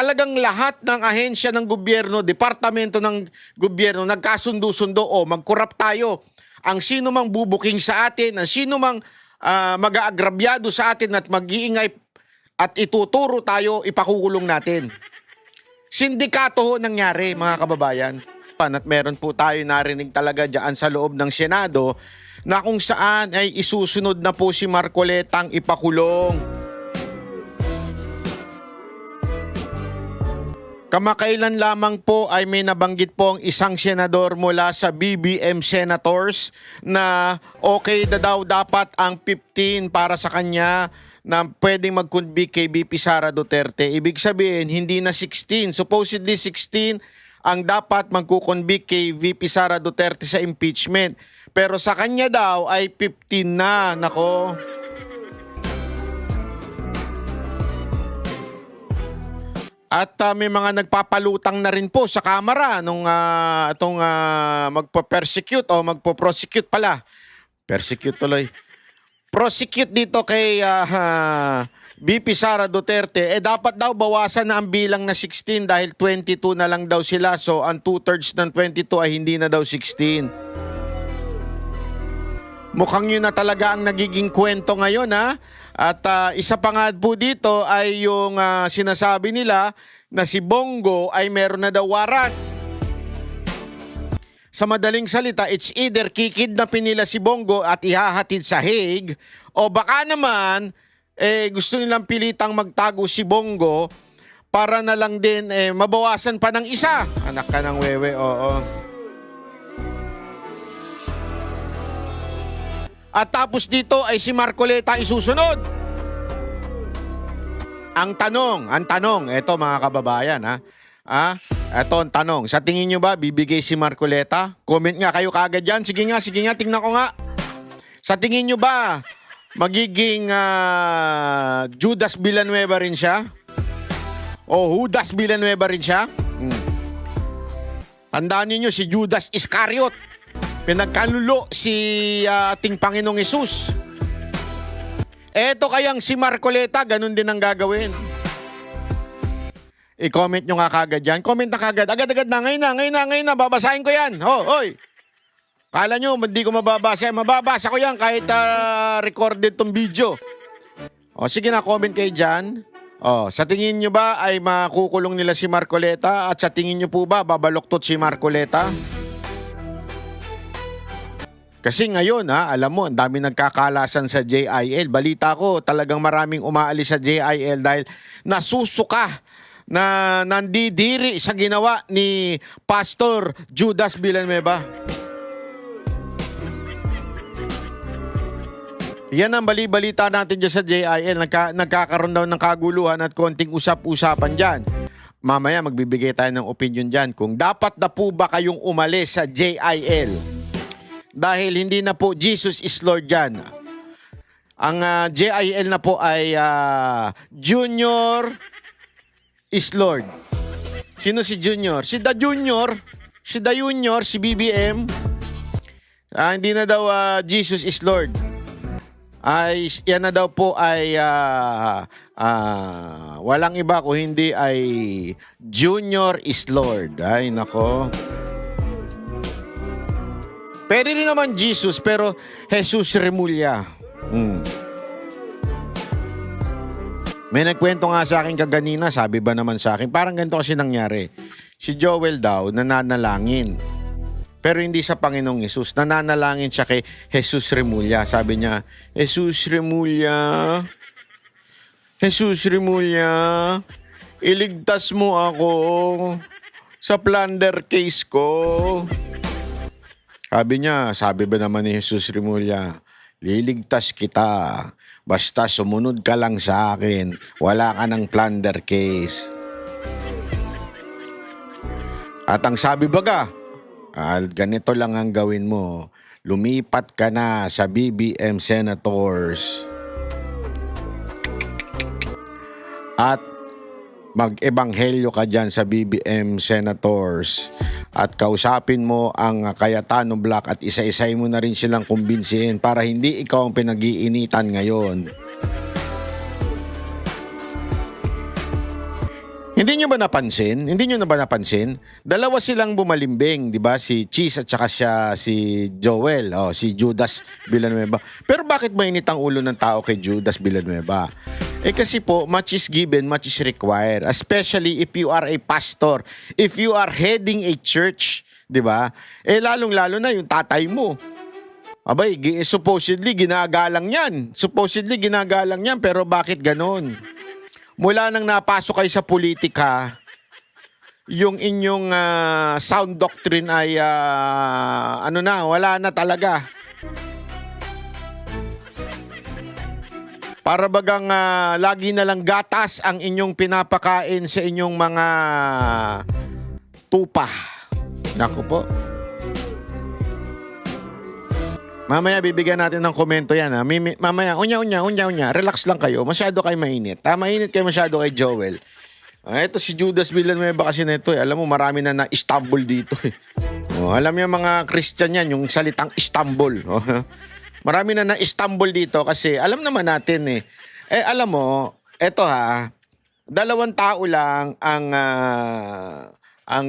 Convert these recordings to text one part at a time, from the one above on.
talagang lahat ng ahensya ng gobyerno, departamento ng gobyerno, nagkasundo-sundo, o magkorap tayo. Ang sino mang bubuking sa atin, ang sino mang mag-aagrabyado sa atin at mag-iingay at ituturo tayo, ipakukulong natin. Sindikato ho nangyari, mga kababayan. At meron po tayo narinig talaga dyan sa loob ng Senado na kung saan ay isusunod na po si Marcoleta ang ipakulong. Kamakailan lamang po ay may nabanggit po ang isang senador mula sa BBM Senators na okay daw dapat ang 15 para sa kanya na pwedeng mag-convict kay VP Sara Duterte. Ibig sabihin, hindi na 16. Supposedly 16 ang dapat magkukonvict kay VP Sara Duterte sa impeachment. Pero sa kanya daw ay 15 na. Nako. At may mga nagpapalutang na rin po sa Kamara nung itong magpo-persecute o magpo-prosecute pala. Persecute tuloy. Prosecute dito kay VP Sara Duterte, dapat daw bawasan na ang bilang na 16 dahil 22 na lang daw sila. So, ang 2/3 ng 22 ay hindi na daw 16. Mukhang yun na talaga ang nagiging kwento ngayon, ha? At isa pa nga po dito ay yung sinasabi nila na si Bongo ay meron na daw warrant. Sa madaling salita, it's either kikidnapin nila si Bongo at ihahatid sa Hague, o baka naman gusto nilang pilitang magtago si Bongo para na lang din mabawasan pa ng isa. Anak ka ng wewe, oo. At tapos dito ay si Marcoleta isusunod. Ang tanong, eto mga kababayan, eto ang tanong. Sa tingin nyo ba, bibigay si Marcoleta? Comment nga kayo kagad dyan. Sige nga, tingnan ko nga. Sa tingin nyo ba, magiging Judas Villanueva rin siya? O Judas Villanueva rin siya? Tandaan niyo si Judas Iscariot. Pinagkalulo si ating Panginoong Hesus. Eto kayang si Marcoleta, ganun din ang gagawin. I-comment nyo nga kagad yan. Comment na kagad. Agad-agad na. Ngayon na. Babasahin ko yan. Hoy. Kala nyo, hindi ko mababasa. Mababasa ko yan kahit recorded tong video. O, sige na, comment kayo dyan. O, sa tingin nyo ba ay makukulong nila si Marcoleta? At sa tingin nyo po ba, babaloktot si Marcoleta? Kasi ngayon, alam mo, ang dami nagkakalasan sa JIL. Balita ko, talagang maraming umaalis sa JIL dahil nasusuka na nandidiri sa ginawa ni Pastor Judas Villanueva. Yan ang bali-balita natin dyan sa JIL. Nagkakaroon daw ng kaguluhan at konting usap-usapan dyan. Mamaya magbibigay tayo ng opinion dyan kung dapat na po ba kayong umalis sa JIL. Dahil hindi na po Jesus is Lord dyan. Ang JIL na po ay Junior is Lord. Sino si Junior? Si The Junior, si BBM. Hindi na daw Jesus is Lord. Ay yan na daw po ay walang iba kung hindi ay Junior is Lord. Ay nako. Pwede rin naman Jesus, pero Jesus Remulla. May nagkwento nga sa akin kaganina, sabi ba naman sa akin, parang ganito kasi nangyari. Si Joel daw, nananalangin. Pero hindi sa Panginoong Hesus. Nananalangin siya kay Jesus Remulla. Sabi niya, Jesus Remulla, iligtas mo ako sa plunder case ko. Sabi ba naman ni Jesus Remulla, liligtas kita. Basta sumunod ka lang sa akin. Wala ka ng plunder case. At ang sabi baga, ganito lang ang gawin mo. Lumipat ka na sa BBM Senators. At mag-ebanghelyo ka dyan sa BBM Senators. At kausapin mo ang Cayetano Black at isa-isay mo na rin silang kumbinsihin para hindi ikaw ang pinag-iinitan ngayon. Hindi Hindi nyo ba napansin? Hindi nyo na ba napansin? Dalawa silang bumalimbing, di ba? Si Cheese at saka si Joel, si Judas Villanueva. Pero bakit mainit ang ulo ng tao kay Judas Villanueva? Kasi po, much is given, much is required. Especially if you are a pastor, if you are heading a church, di ba? Lalong-lalo na yung tatay mo. Abay, supposedly ginagalang yan. Supposedly ginagalang yan, pero bakit ganon? Mula nang napasok kayo sa politika, yung inyong sound doctrine ay wala na talaga. Para bagang lagi na lang gatas ang inyong pinapakain sa inyong mga tupa. Naku po. Mamaya bibigyan natin ng komento yan. Mamaya, unya. Relax lang kayo. Masyado kayo mainit. Mainit kayo masyado kay Joel. Ito si Judas Villanueva kasi nito. Alam mo, marami na Istanbul dito. Alam niyo mga Christian yan, yung salitang Istanbul. Marami na Istanbul dito kasi alam naman natin alam mo, eto dalawang tao lang ang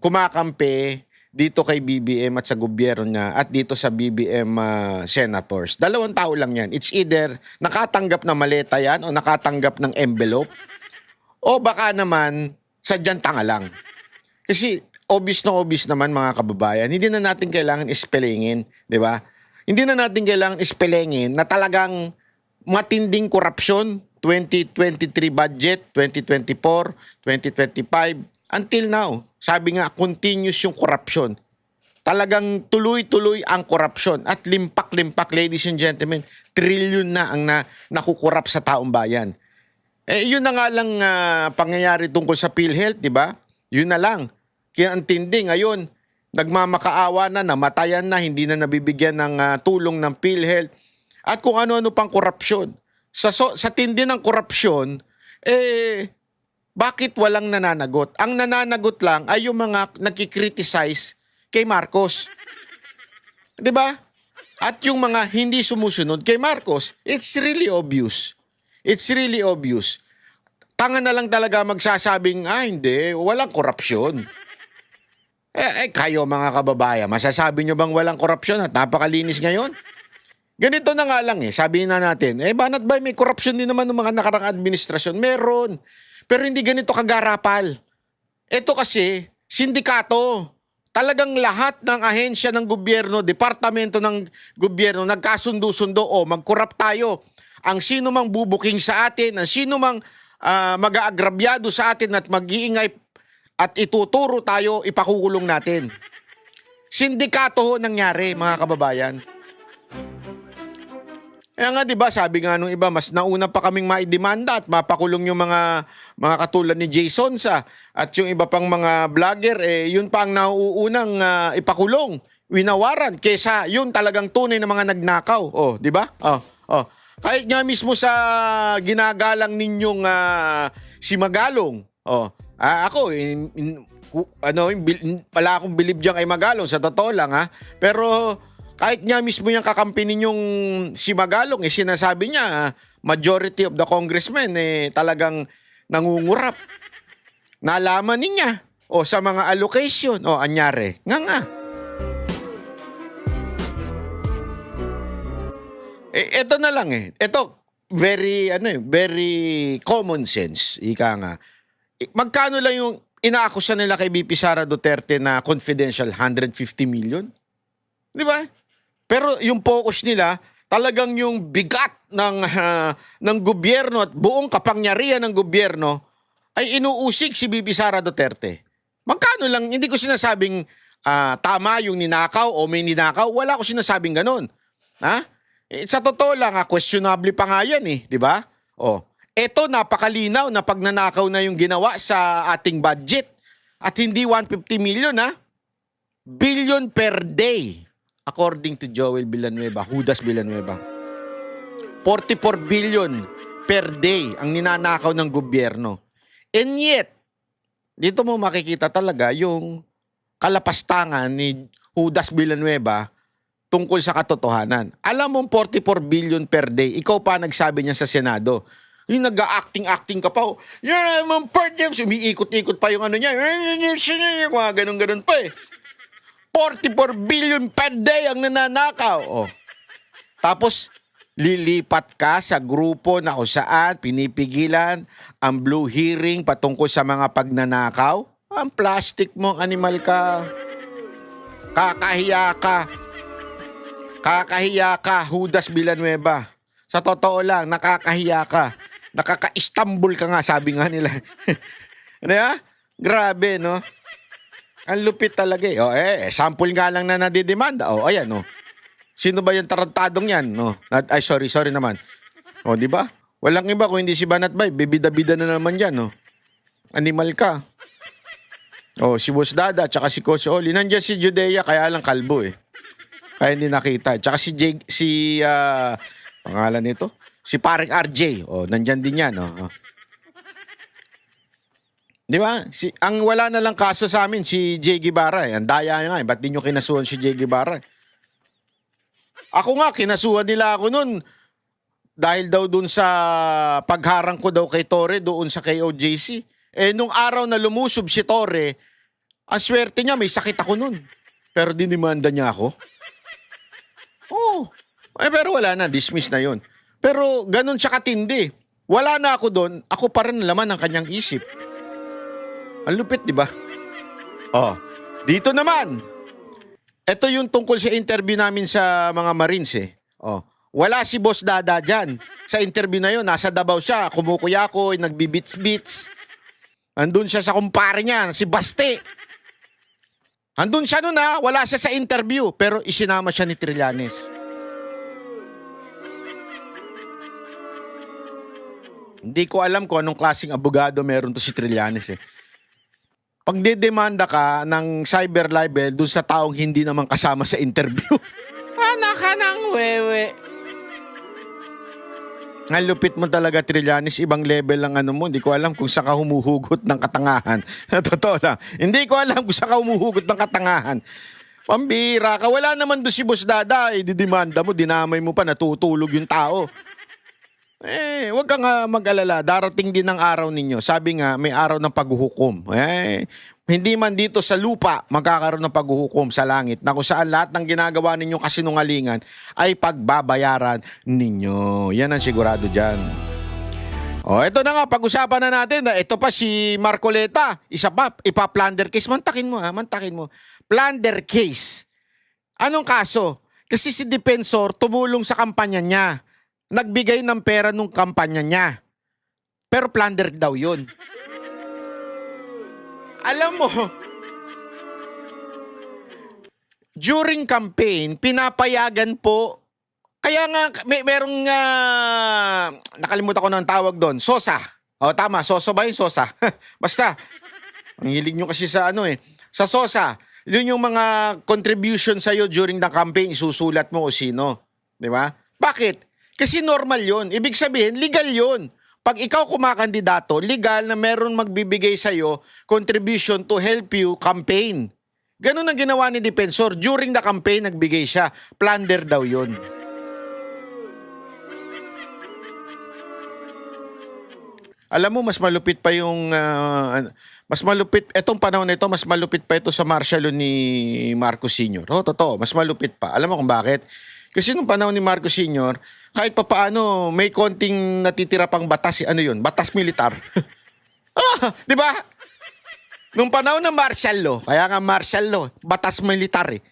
kumakampi dito kay BBM at sa gobyerno niya at dito sa BBM senators. Dalawang tao lang yan. It's either nakatanggap na maleta yan o nakatanggap ng envelope o baka naman sadyang tanga lang. Kasi obvious naman mga kababayan, hindi na natin kailangan ispelingin, di ba? Hindi na natin kailangan ispelingin na talagang matinding korupsyon 2023 budget, 2024, 2025, until now. Sabi nga, continuous yung korupsyon. Talagang tuloy-tuloy ang korupsyon. At limpak-limpak, ladies and gentlemen, trillion na ang nakukurap sa taong bayan. Yun na nga lang pangyayari tungkol sa PhilHealth, di ba? Yun na lang. Kaya ang tindi ngayon, nagmamakaawa na, namatayan na, hindi na nabibigyan ng tulong ng PhilHealth. At kung ano-ano pang korupsyon. Sa tindi ng korupsyon, bakit walang nananagot? Ang nananagot lang ay yung mga nakikriticize kay Marcos. 'Di ba? At yung mga hindi sumusunod kay Marcos, it's really obvious. It's really obvious. Tanga na lang talaga magsasabing, hindi, walang korupsyon. Kayo mga kababayan, masasabi nyo bang walang korupsyon at napakalinis ngayon? Ganito na nga lang sabihin na natin, banat ba may korupsyon din naman ng mga nakarang administrasyon? Meron. Pero hindi ganito kagarapal. Ito kasi, sindikato. Talagang lahat ng ahensya ng gobyerno, departamento ng gobyerno, nagkasundo-sundo, mag-corrupt tayo. Ang sino mang bubuking sa atin, ang sino mang mag-aagrabyado sa atin at mag-iingay at ituturo tayo, ipakukulong natin. Sindikato nangyari, mga kababayan. Kaya nga 'di ba, sabi nga nung iba, mas nauna pa kaming maidemanda at mapakulong yung mga katulad ni Jason sa at yung iba pang mga vlogger yun pa ang nauunang ipakulong, winawaran kaysa yun talagang tunay na mga nagnakaw. 'Di ba? Kahit nga mismo sa ginagalang ninyong si Magalong. Ako wala akong bilib diyan kay Magalong sa totoo lang pero kahit nga mismo yung kakampi ninyong si Magalong, sinasabi niya, majority of the congressmen talagang nangungurap. Nalaman niya sa mga allocation. Anyari. Nga. Ito na lang Ito, very common sense. Ika nga. Magkano lang yung inaakusa nila kay BP Sara Duterte na confidential? 150 million? Di ba? Pero yung focus nila, talagang yung bigat ng gobyerno at buong kapangyarihan ng gobyerno ay inuusig si BP Sara Duterte. Magkano lang, hindi ko sinasabing tama yung ninakaw o may ninakaw. Wala ko sinasabing ganun. Sa totoo lang, questionable pa nga yan di ba? Eto, napakalinaw na pagnanakaw na yung ginawa sa ating budget. At hindi 150 million billion per day. According to Joel Villanueva, Judas Villanueva. 44 billion per day ang ninanakaw ng gobyerno. And yet, dito mo makikita talaga yung kalapastangan ni Judas Villanueva tungkol sa katotohanan. Alam mo 44 billion per day, ikaw pa nagsabi niya sa Senado. Yung nag-acting-acting ka pa. Yan naman part niya. Umiikot-ikot pa yung ano niya. Mga ganun-ganun pa eh. 44 billion per day ang nananakaw. Oh. Tapos, lilipat ka sa grupo na kung saan pinipigilan ang blue hearing patungkol sa mga pagnanakaw. Ang plastic mo, animal ka. Kakahiya ka. Kakahiya ka, Judas Villanueva. Sa totoo lang, nakakahiya ka. Nakaka-Istanbul ka nga, sabi nga nila. Ano ya? Grabe, no? Ang lupit talaga eh. Sample nga lang na nadidemanda. Ayan, no? Sino ba yung tarantadong yan? No? Ay, sorry naman. Di ba? Walang iba kung hindi si Banat Bay. Bibida-bida na naman yan, no? Animal ka. Si Boss Dada, tsaka si Coach Oli. Nandiyan si Judea, kaya lang kalbo eh. Kaya hindi nakita. Tsaka pangalan nito? Si Paring RJ. Nandyan din yan. Di ba? Ang wala na lang kaso sa amin, si Jay Guevara. Ang daya nga eh. Ba't di nyo kinasuhan si Jay Guevara? Ako nga, kinasuhan nila ako nun. Dahil daw dun sa pagharang ko daw kay Torre doon sa KOJC. Nung araw na lumusob si Torre, ang swerte niya, may sakit ako nun. Pero dinimanda niya ako. Pero wala na, dismiss na yun. Pero ganun siya katindi. Wala na ako doon, ako pa rin laman ng kanyang isip. Ang lupit, di ba? Dito naman. Ito yung tungkol sa interview namin sa mga Marines eh. Wala si Boss Dada dyan. Sa interview na yun, nasa Davao siya, kumukuyakoy, nagbibits-bits. Andun siya sa kumpare niya, si Baste. Andun siya nun wala siya sa interview, pero isinama siya ni Trillanes. Hindi ko alam kung anong klaseng abogado meron to si Trillanes eh. Pag dedemanda ka ng cyber libel dun sa taong hindi naman kasama sa interview, anak ka ng wewe. Ang lupit mo talaga, Trillanes. Ibang level lang mo. Hindi ko alam kung saan ka humuhugot ng katangahan. Totoo lang. Hindi ko alam kung saan ka humuhugot ng katangahan. Pambira ka. Wala naman doon si Boss Dada. Didemanda mo, dinamay mo pa, natutulog yung tao. Huwag ka nga mag-alala. Darating din ang araw ninyo. Sabi nga, may araw ng paghuhukom. Hindi man dito sa lupa magkakaroon ng paghuhukom sa langit na kung saan lahat ng ginagawa ninyong kasinungalingan ay pagbabayaran ninyo. Yan ang sigurado dyan. Ito na nga, pag-usapan na natin. Ito pa si Marcoleta. Isa pa, ipa-plunder case. Mantakin mo. Plunder case. Anong kaso? Kasi si Defensor tumulong sa kampanya niya. Nagbigay ng pera nung kampanya niya. Pero plunder daw yun. Alam mo, during campaign, pinapayagan po, kaya nga, merong, nakalimutan ko na ang tawag doon, Sosa. Tama, Sosa ba yun? Sosa. Basta, ang hilig nyo kasi sa sa Sosa, yun yung mga contribution sa'yo during the campaign, isusulat mo o sino. Di ba? Bakit? Kasi normal yun. Ibig sabihin, legal yun. Pag ikaw kumakandidato, legal na meron magbibigay sa'yo contribution to help you campaign. Ganun ang ginawa ni Defensor. During the campaign, nagbigay siya. Plunder daw yun. Alam mo, mas malupit pa yung... etong panahon na ito, mas malupit pa ito sa martial law ni Marcos Sr. Totoo, mas malupit pa. Alam mo kung bakit? Kasi nung panahon ni Marcos Sr., kahit pa paano, may konting natitira pang batas. Batas militar. Di ba? Nung panahon ng martial law, kaya nga martial law, batas militar eh.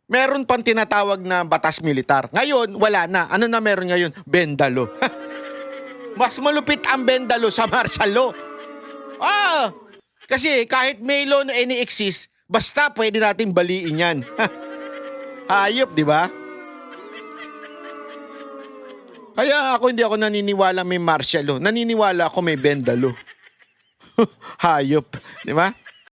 Meron pang tinatawag na batas militar. Ngayon, wala na. Ano na meron ngayon? Benda law. Mas malupit ang benda law sa martial law. Kasi kahit may law na ini-exist, basta pwede natin baliin yan. Hayop, di ba? Kaya hindi ako naniniwala may martial law. Naniniwala ako may benda law. Hayop, di ba?